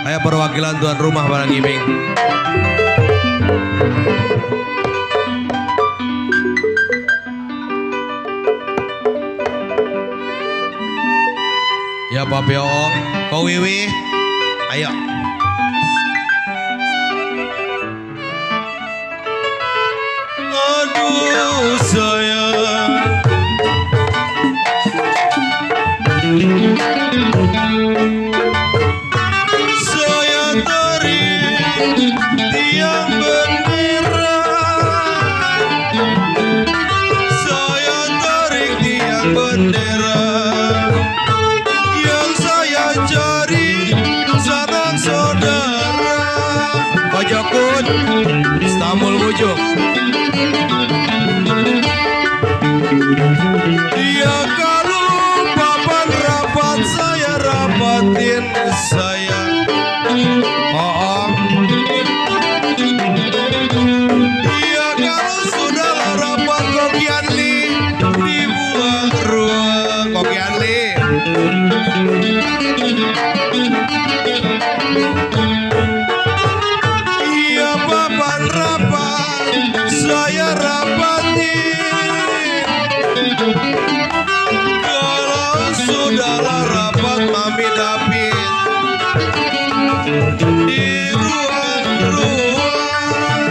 Ayo perwakilan tuan rumah barang giming. Ya Pak Piong, kau Wiwi, ayo. Aduh sayang, saya tarik tiang bendera, saya tarik tiang bendera. Yang saya cari sanak saudara. Pojokun, Istanbul Bujuk. Ya kalau papan rapat saya rapatin saya. Oh. Ya kalau sudah rapat Kokian Li dibuang ruang Kokian Li. Iya papan rapat saya rapatin. Kalau sudahlah rapat Mami David di ruang-ruang.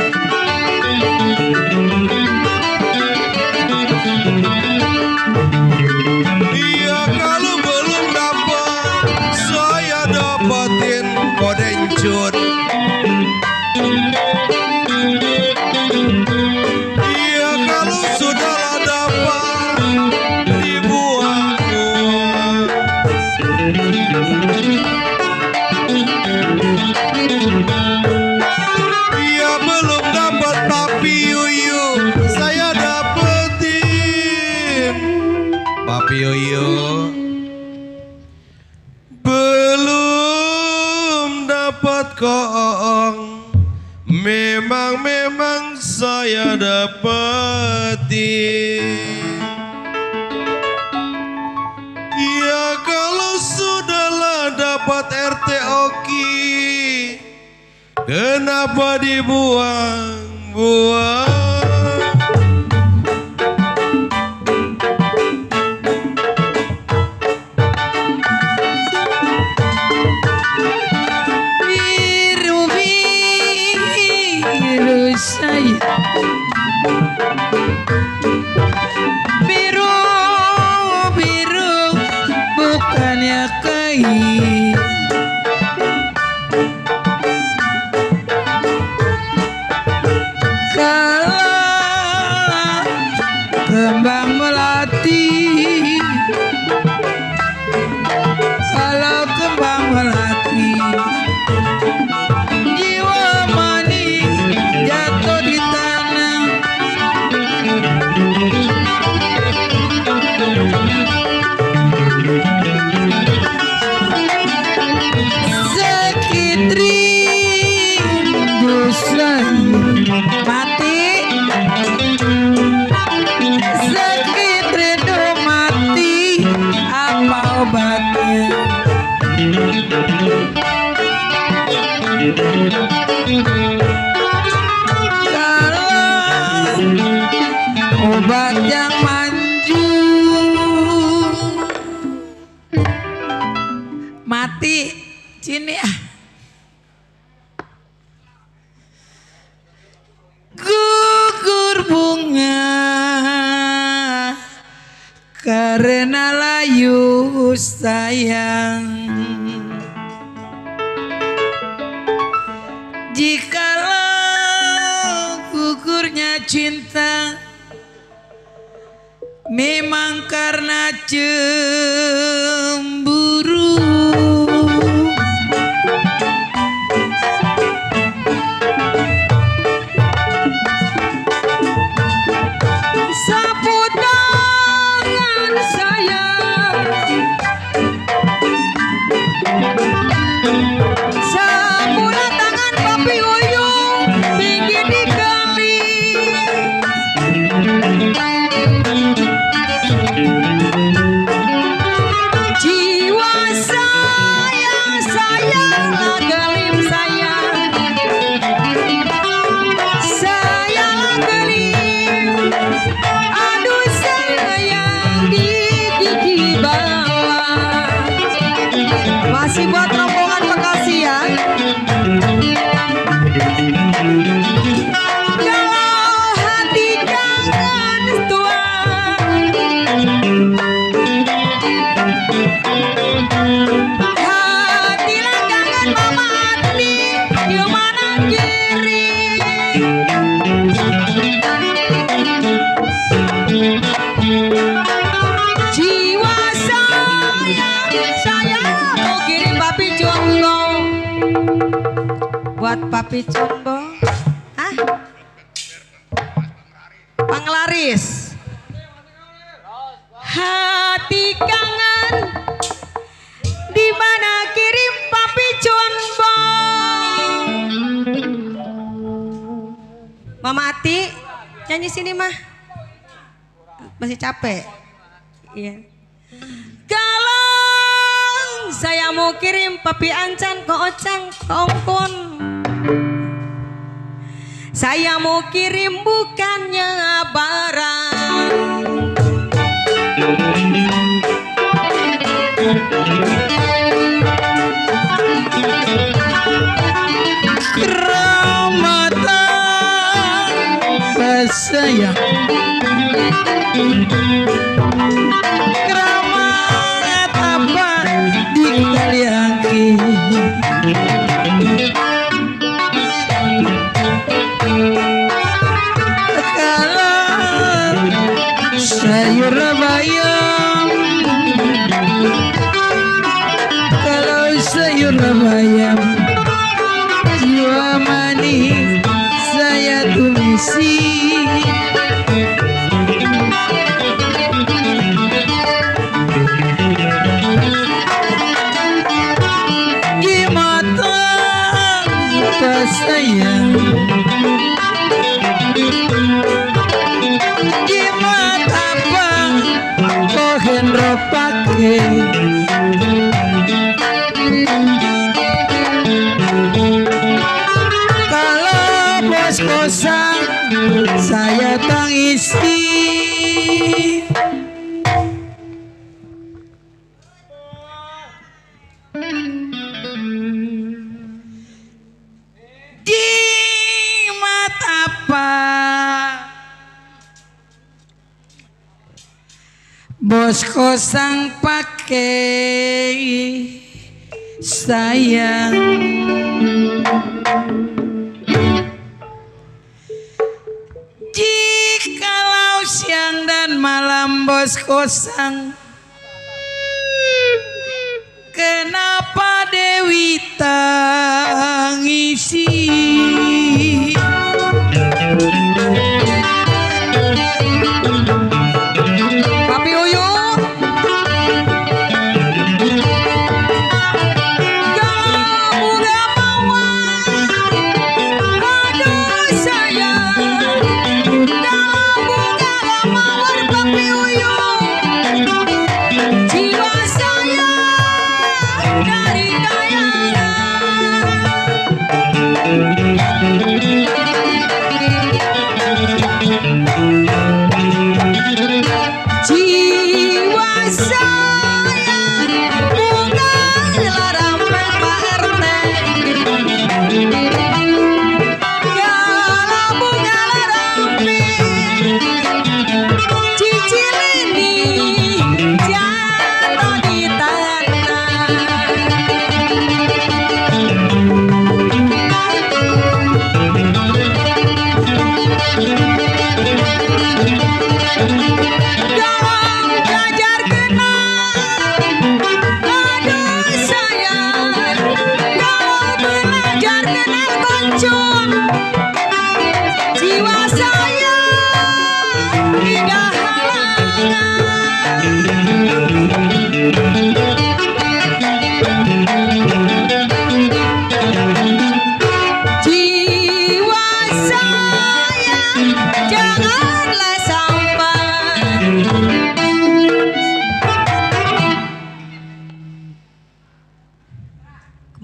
Iya kalau belum dapat saya dapatin kodencut. Iya kalau sudahlah dapat dibuang-buang. Iya belum dapat Papi Yuyu saya dapetin. Papi Yuyu belum dapat koong. Memang saya dapetin. Ya kalau sudahlah dapat RT Oki, kenapa dibuang-buang? Biru, biru, bukannya kain. Kalau kembang melati, kalau kembang melati, jiwa manis jatuh di tanah. Sakit rindu saya mati, sakit rindu mati, apa obatnya? Kalau obat yang manjur mati, sini ah. Gugur bunga karena layu sayang. Jikalau gugurnya cinta memang karena cemburu, sapu tangan saya, sapu tangan Papi Yuyu tinggi di kali. buat Papi Combo. Hah? Panglaris. Hati kangen di mana kirim Papi Combo. Mama Ati nyanyi sini mah. Masih capek. Iya. Kalau saya mau kirim Papi Ancan ke Ocang ke Ongkon, saya mau kirim bukannya barang. Keramatan sayang, keramat apa di kalianki. Kalau sayur bayam, kalau sayur bayam, jiwa manis saya tumisi. Sayang, gimana bang kau henro pake? Kalau bos kosan saya tangisi. Bos kosan pakai sayang, jikalau siang dan malam bos kosan, kenapa Dewi tangisi?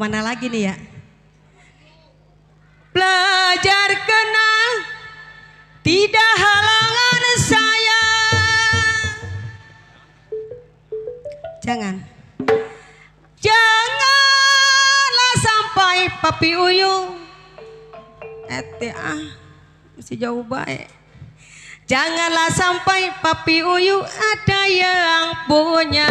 Mana lagi nih ya? Belajar kenal tidak halangan saya. Janganlah sampai Papi Uyung masih jauh baik. Janganlah sampai Papi Uyung ada yang punya.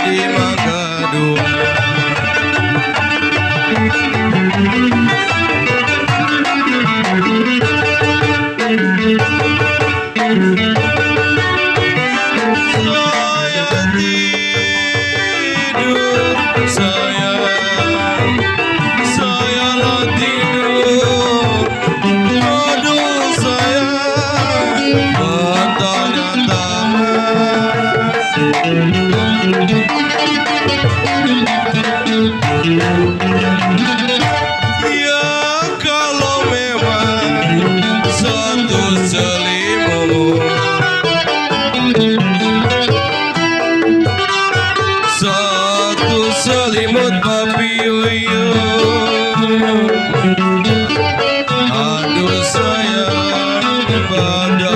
di Mangadu. Saya tidur, saya tidur. Aduh sayang, ya kalau memang satu selimut, satu selimut papi yuyu. Aduh sayang, pada